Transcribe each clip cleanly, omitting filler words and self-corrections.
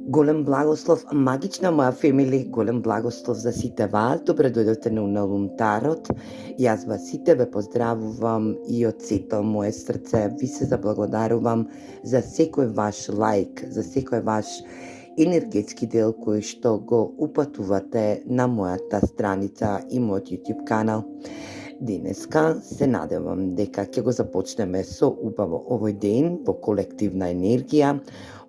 Голем благослов, магична моја фемили, голем благослов за сите вас. Добре дојдовте на Уналум Тарот. Јас вас сите ве поздравувам и од сето мое срце ви се заблагодарувам за секој ваш лајк, за секој ваш енергетски дел кој што го упатувате на мојата страница и мојот YouTube канал. Денеска се надевам дека ќе го започнеме со убаво овој ден во колективна енергија.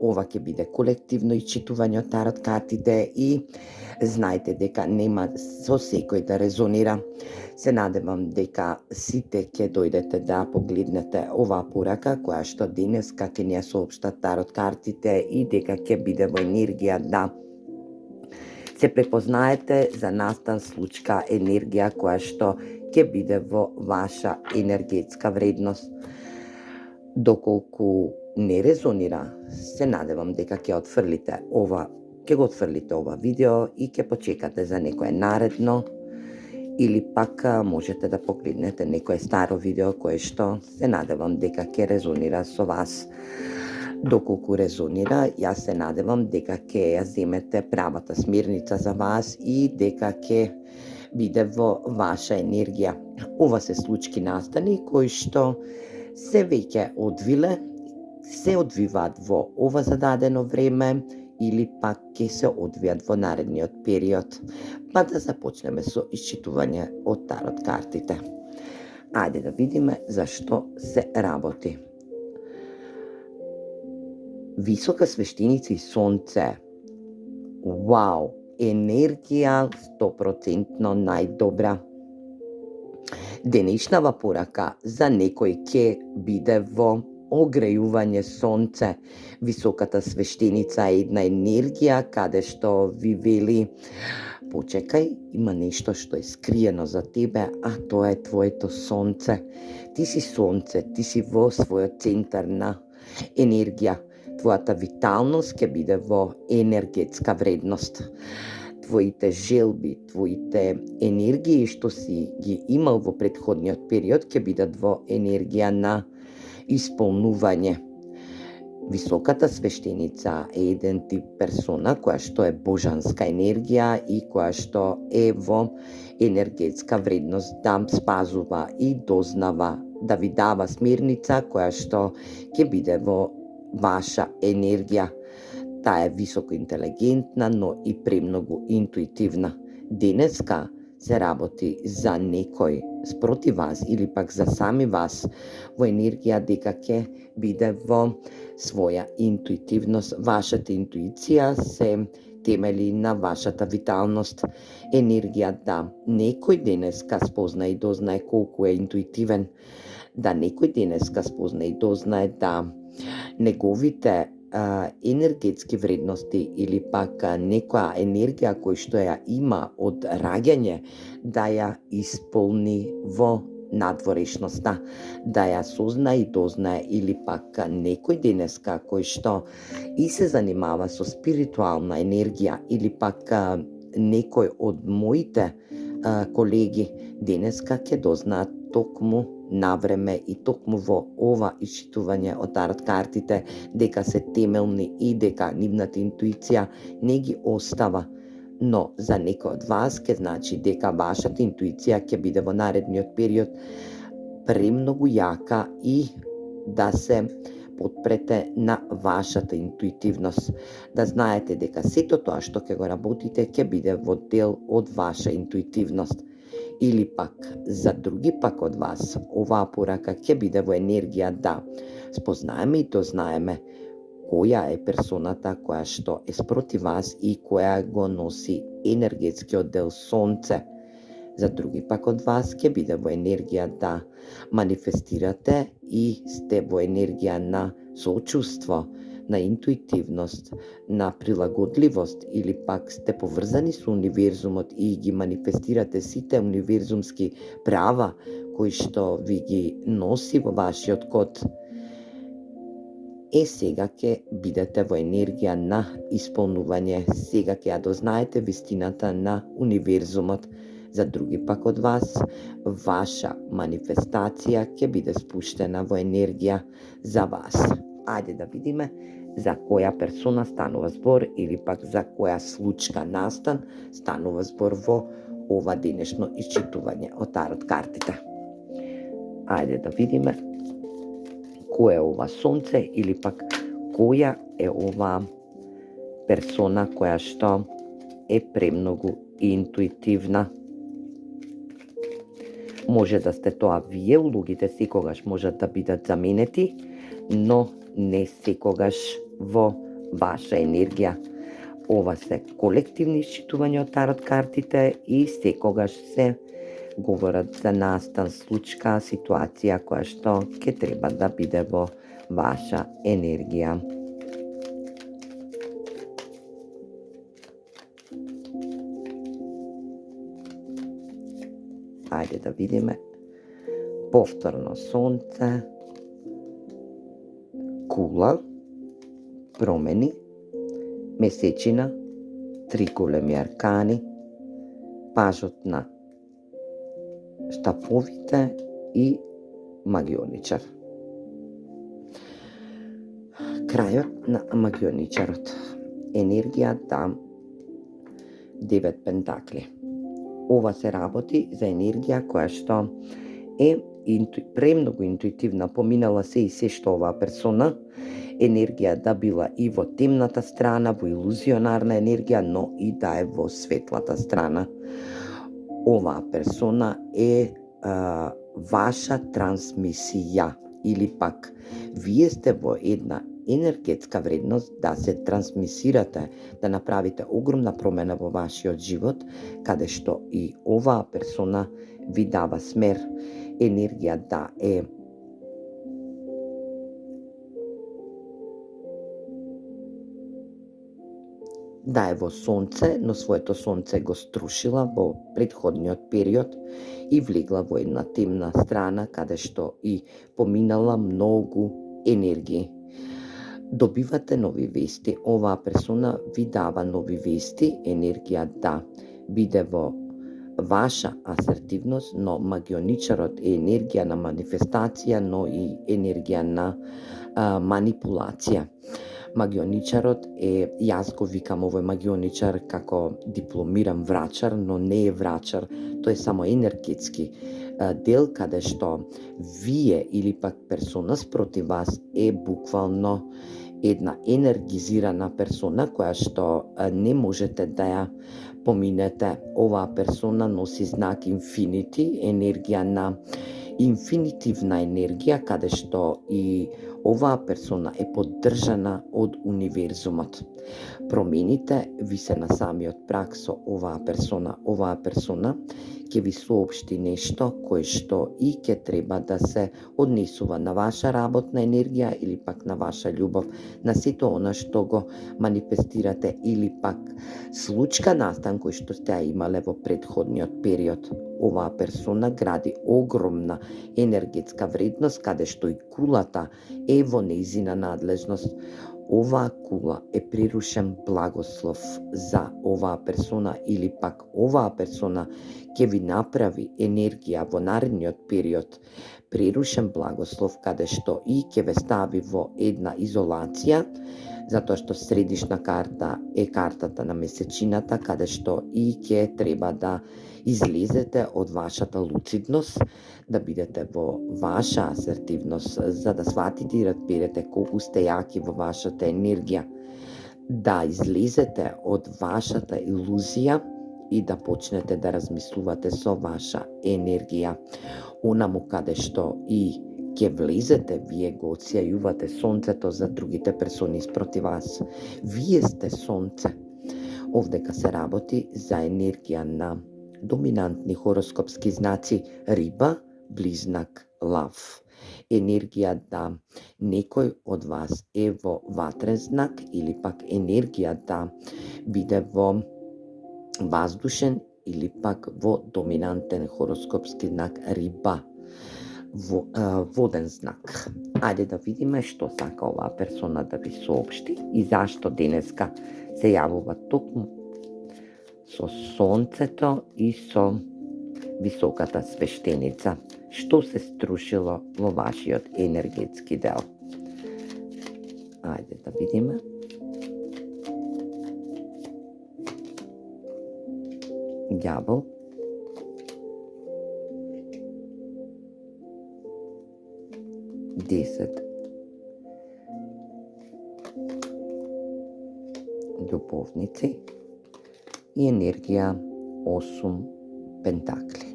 Ова ќе биде колективно исчитување од тарот картите и знаете дека нема со секој да резонира. Се надевам дека сите ќе дојдете да погледнете оваа порака која што денеска ќе ни ја соопштат тарот картите и дека ќе биде во енергија да се препознаете за настан случка енергија која што ќе биде во ваша енергетска вредност. Доколку не резонира, се надевам дека ќе го отфрлите ова видео и ќе почекате за некое наредно или пак можете да погледнете некое старо видео кое што се надевам дека ќе резонира со вас. Доколку резонира, јас се надевам дека ќе ја земете правата смирница за вас и дека ќе биде во ваша енергија. Ова се случки настани кои што се веќе одвиле, се одвиваат во ова зададено време или пак ќе се одвијат во наредниот период. Па да започнеме со исчитување од тарот картите. Ајде да видиме зашто се работи. Висока свештеница и сонце. Вау! Енергија 100% најдобра. Денешнава порака за некој ќе биде во огрејување сонце. Високата свештеница е една енергија каде што ви вели почекај, има нешто што е скриено за тебе, а тоа е твоето сонце. Ти си сонце, ти си во својот центар на енергија. Твојата виталност ќе биде во енергетска вредност. Твоите желби, твоите енергии што си ги имал во претходниот период ќе бидат во енергија на исполнување. Високата свештеница е еден тип персона која што е божанска енергија и која што е во енергетска вредност да спазува и дознава, да ви дава смирница која што ќе биде во ваша енергија. Таа е високо интелигентна, но и премногу интуитивна. Денеска се работи за некој спроти вас или пак за сами вас во енергија дека ќе биде во своја интуитивност. Вашата интуиција се темели на вашата виталност. Енергија да некој денеска спозна и дознае колку е интуитивен, да некој денеска спозна и дознае да неговите енергетски вредности или пак некоја енергија кој што ја има од раѓање да ја исполни во надворешноста, да ја сознае и дознае или пак некој денеска кој што и се занимава со спиритуална енергија или пак некој од моите колеги денеска ќе дознаат токму навреме и токму во ова исчитување од тарот картите дека се темелни и дека нивната интуиција не ги остава. Но за некој од вас ќе значи дека вашата интуиција ќе биде во наредниот период премногу јака и да се подпрете на вашата интуитивност. Да знаете дека сето тоа што ќе го работите ќе биде во дел од ваша интуитивност. Или пак, за други пак од вас, оваа порака ќе биде во енергија да спознаеме и дознаеме која е персоната која што е спроти вас и која го носи енергетскиот дел сонце. За други пак од вас ќе биде во енергија да манифестирате и сте во енергија на соочувство, на интуитивност, на прилагодливост или пак сте поврзани со универзумот и ги манифестирате сите универзумски права кои што ви ги носи во вашиот код. Сега ќе бидете во енергија на исполнување, сега ќе ја дознаете вистината на универзумот. За други пак од вас, ваша манифестација ќе биде спуштена во енергија за вас. Ајде да видиме за која персона станува збор или пак за која случка настан станува збор во ова денешно исчитување од тарот картите. Ајде да видиме кој е ова сонце или пак која е ова персона која што е премногу интуитивна. Може да сте тоа вие, улогите секогаш можат да бидат заменети, но не секогаш во ваша енергија. Ова се колективни исчитувања од тарот картите и секогаш се говорат за настан, случка, ситуација која што ќе треба да биде во ваша енергија. Ајде да видиме. Повторно сонце, кула, промени, месечина, 3 големи аркани, пажот на штаповите и магионичар. Крајот на магионичарот. Енергијата 9 пентакли. Ова се работи за енергија која што е премногу интуитивна, поминала се и се што оваа персона, енергија да била и во темната страна, во илузионарна енергија, но и да е во светлата страна. Оваа персона е ваша трансмисија или пак вие сте во една енергетска вредност да се трансмисирате, да направите огромна промена во вашиот живот, каде што и оваа персона ви дава смер. Енергија да е во сонце, но своето сонце го струшила во претходниот период и влегла во една темна страна, каде што и поминала многу енергии. Добивате нови вести, оваа персона ви дава нови вести, енергија да биде во ваша асертивност, но магионичарот е енергија на манифестација, но и енергија на манипулација. Магионичарот е, јас го викам овој магионичар како дипломиран врачар, но не е врачар, тој е само енергетски дел каде што вие или пак персона спротив вас е буквално една енергизирана персона која што не можете да ја поминете. Оваа персона носи знак инфинити, енергија на инфинитивна енергија, каде што и оваа персона е поддржана од универзумот. Промените ви се на самиот прак со оваа персона. Оваа персона ќе ви соопшти нешто кое што и ќе треба да се однесува на ваша работна енергија или пак на ваша љубов, на сето она што го манифестирате или пак случка настан кој што сте имале во претходниот период. Оваа персона гради огромна енергетска вредност каде што и кулата е во нејзина надлежност. Оваа кула е прирушен благослов за оваа персона или пак оваа персона ќе ви направи енергија во наредниот период, прирушен благослов каде што и ќе ве стави во една изолација, затоа што средишна карта е картата на месечината, каде што и ќе треба да излезете од вашата луцидност, да бидете во ваша асертивност, за да сватите и разберете колку сте јаки во вашата енергија, да излезете од вашата илузија и да почнете да размислувате со ваша енергија. Онаму каде што и ќе влезете, вие го отсјајувате сонцето за другите персони спротив вас. Вие сте сонце. Овдека се работи за енергија на доминантни хороскопски знаци Риба, Близнак, Лав. Енергија да некој од вас е во ватрен знак или пак енергија да биде во ваздушен или пак во доминантен хороскопски знак Риба, воден знак. Ајде да видиме што сака оваа персона да ви соопшти и зашто денеска се јавува токму со сонцето и со високата свештеница. Што се струшило во вашиот енергетски дел? Ајде да видиме. Ѓавол. Десет. Љубовници. И енергија 8 пентакли.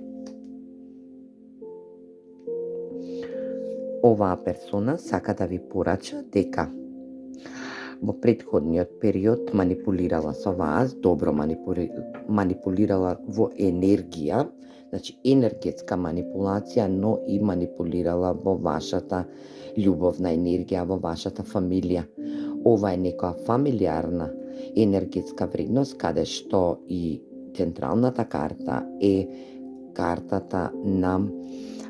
Оваа персона сака да ви порача дека во претходниот период манипулирала со вас, добро манипулирала во енергија, значи енергетска манипулација, но и манипулирала во вашата љубовна енергија, во вашата фамилија. Ова е некоја фамилиарна енергетска вредност, каде што и централната карта е картата на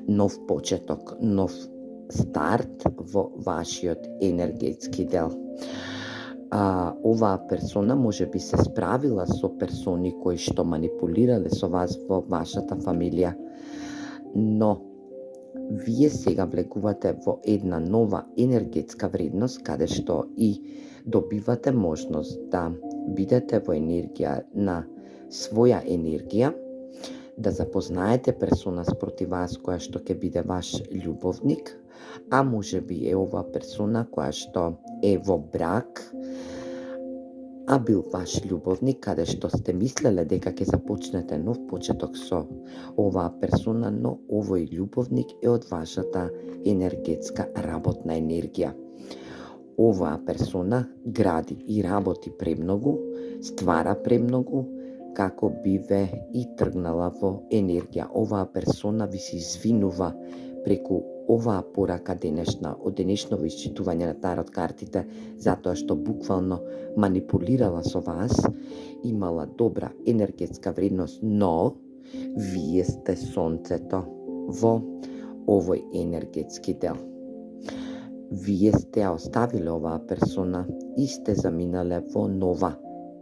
нов почеток, нов старт во вашиот енергетски дел. Оваа персона може би се справила со персони кои што манипулирале со вас во вашата фамилија, но вие сега влегувате во една нова енергетска вредност, каде што и добивате можност да бидете во енергија на своја енергија, да запознаете персона спроти вас која што ќе биде ваш љубовник, а може би е ова персона која што е во брак, а бил ваш љубовник, каде што сте мислеле дека ќе започнете нов почеток со оваа персона, но овој љубовник е од вашата енергетска работна енергија. Оваа персона гради и работи премногу, ствара премногу, како би ве и тргнала во енергија. Оваа персона ви се извинува преку оваа порака денешна, од денешново исчитување на тарот картите, затоа што буквално манипулирала со вас, имала добра енергетска вредност, но вие сте сонцето во овој енергетски дел. Вие сте оставиле оваа персона и сте заминале во нова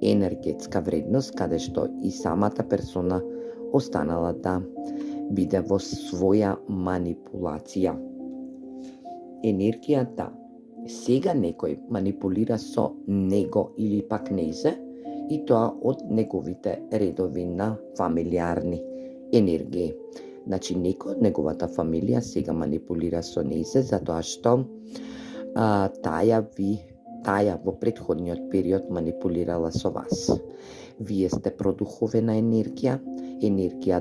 енергетска вредност, каде што и самата персона останала да биде во своја манипулација. Енергијата сега некој манипулира со него или пак незе, и тоа од неговите редови на фамилиарни енергии. Значи некој од неговата фамилија сега манипулира со незе, затоа што таа во претходниот период манипулирала со вас. Вие сте продуховена енергија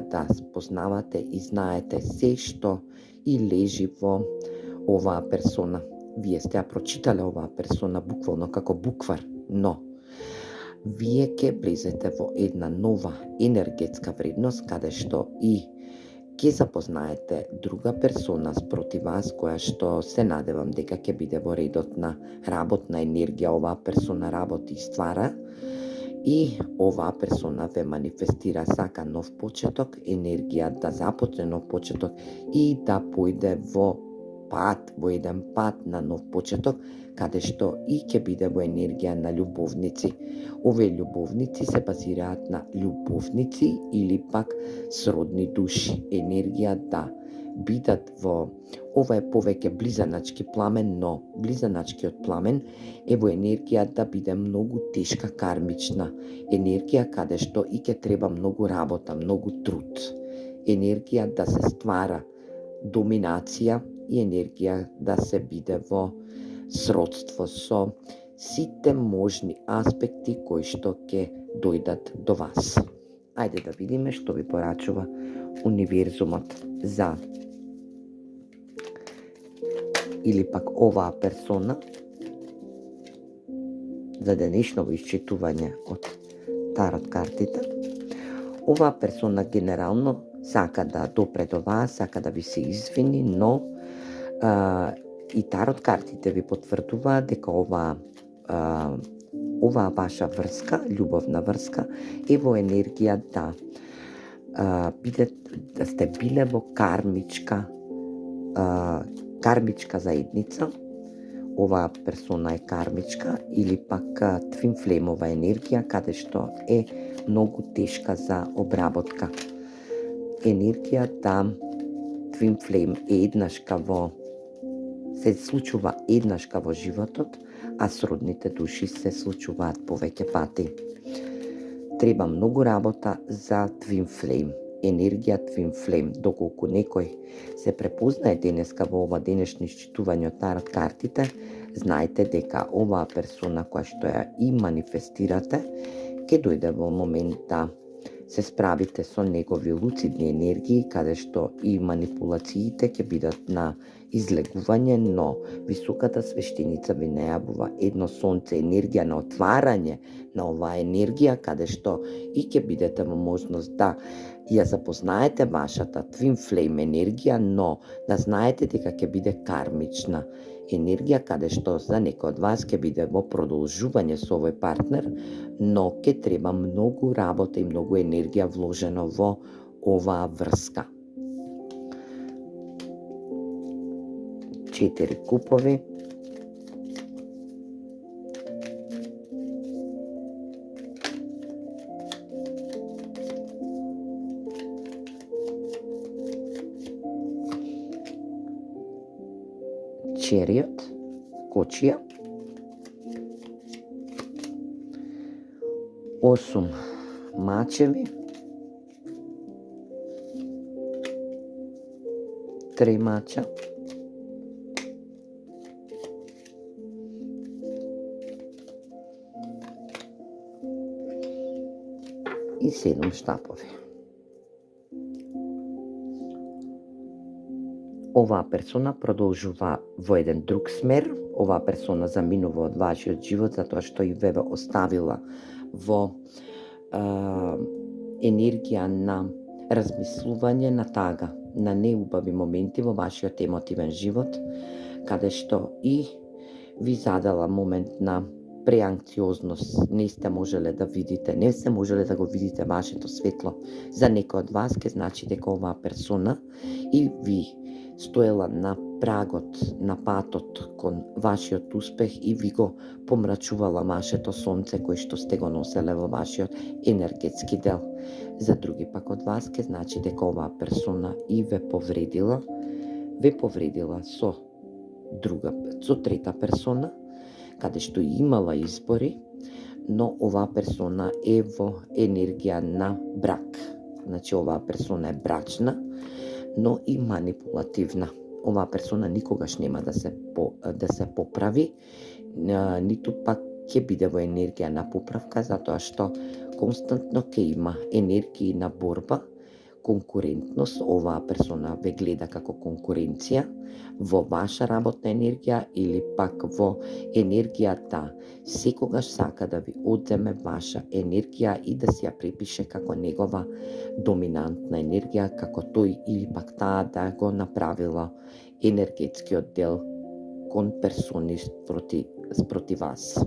да спознавате и знаете се што и лежи во оваа персона. Вие сте ја прочитале оваа персона буквално како буквар, но вие ќе влезете во една нова енергетска вредност, каде што и ќе запознаете друга персона спроти вас, која што се надевам дека ќе биде во редот на работна енергија. Оваа персона работи и ствара, и оваа персона ве манифестира, сака нов почеток, енергија да започне нов почеток и да појде во еден пат на нов почеток, каде што и ќе биде во енергија на љубовници. Овие љубовници се базираат на љубовници или пак сродни души. Енергија да бидат во... Ова е повеќе близаначки пламен, но близаначкиот пламен е во енергија да биде многу тешка кармична енергија, каде што и ќе треба многу работа, многу труд. Енергија да се ствара доминација и енергија да се биде во сродство со сите можни аспекти кои што ќе дојдат до вас. Ајде да видиме што ви порачува универзумот за или пак оваа персона за денешново исчитување од тарот картите. Оваа персона генерално сака да допре до вас, сака да ви се извини, но и тарот картите ви потврдуваат дека оваа ваша врска, љубовна врска, е во енергија да сте биле во кармичка заедница. Оваа персона е кармичка или пак твинфлемова енергија, каде што е многу тешка за обработка. Енергијата твинфлем е се случува еднашка во животот, а сродните души се случуваат повеќе пати. Треба многу работа за Twin Flame, енергија Twin Flame. Доколку некој се препознае денеска во ова денешно исчитување од тарот картите, знаете дека оваа персона која што ја и манифестирате, ќе дојде во момент да се справите со негови луцидни енергии, каде што и манипулациите ќе бидат на излегување, но високата свештеница ви најавува едно сонце, енергија на отварање на оваа енергија, каде што и ќе бидете во можност да ја запознаете вашата Twin Flame енергија, но да знаете дека ќе биде кармична енергија, каде што за некој од вас ќе биде во продолжување со овој партнер, но ќе треба многу работа и многу енергија вложено во оваа врска. 4 купови. Чериот, кочија. 8 мачеви. 3 мача. И 7 штапови. Оваа персона продолжува во еден друг смер. Оваа персона заминува од вашиот живот затоа што и ве оставила во енергија на размислување, на тага, на неубави моменти во вашиот емотивен живот, каде што и ви задала момент на преанксиозност, не сте можеле да видите, не сте можеле да го видите вашето светло. За некој од вас ќе значи дека оваа персона и ви стоела на прагот, на патот кон вашиот успех и ви го помрачувала вашето сонце кој што сте го носеле во вашиот енергетски дел. За други пак од вас ќе значи дека оваа персона и ве повредила со трета персона, каде што имала избори, но оваа персона е во енергија на брак. Значи, оваа персона е брачна, но и манипулативна. Оваа персона никогаш нема да се поправи, ниту пак ќе биде во енергија на поправка, затоа што константно ќе има енергии на борба, конкурентност. Оваа персона ве гледа како конкуренција во ваша работна енергија или пак во енергијата секогаш сака да ви одземе ваша енергија и да си ја препише како негова доминантна енергија, како тој или пак таа да го направила енергетскиот дел кон персони спроти вас.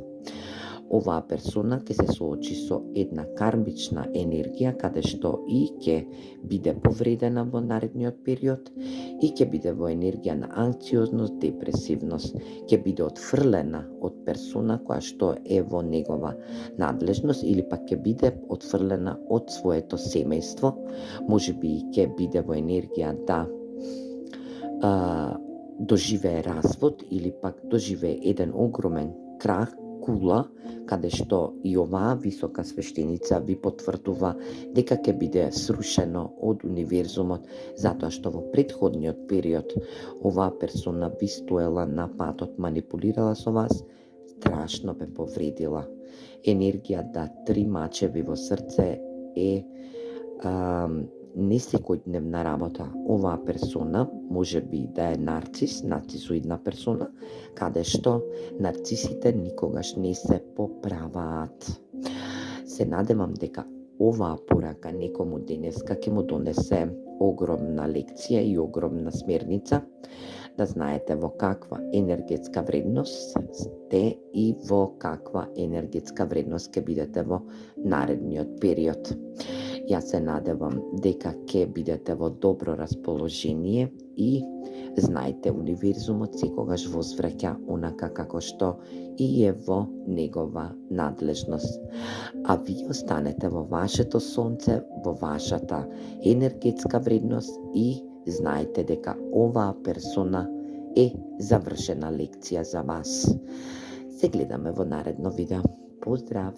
Оваа персона ќе се соочи со една кармична енергија, каде што и ќе биде повредена во наредниот период и ќе биде во енергија на анксиозност, депресивност, ќе биде отфрлена од персона која што е во негова надлежност или пак ќе биде отфрлена од своето семејство, можеби ќе биде во енергија да доживее развод или пак доживее еден огромен крах, кула, каде што и оваа висока свештеница ви потврдува дека ќе биде срушено од универзумот, затоа што во претходниот период оваа персона ви стоела на патот, манипулирала со вас, страшно бе повредила. Енергија да 3 мачеви во срце е не секојдневна работа. Оваа персона може би да е нарцисоидна персона, каде што нарцисите никогаш не се поправаат. Се надевам дека оваа порака некому денеска ќе му донесе огромна лекција и огромна смерница, да знаете во каква енергетска вредност сте и во каква енергетска вредност ќе бидете во наредниот период. Јас се надевам дека ќе бидете во добро расположение и знаете, универзумот секогаш возвраќа онака како што и е во негова надлежност. А вие останете во вашето сонце, во вашата енергетска вредност и знаете дека оваа персона е завршена лекција за вас. Се гледаме во наредно видео. Поздрав!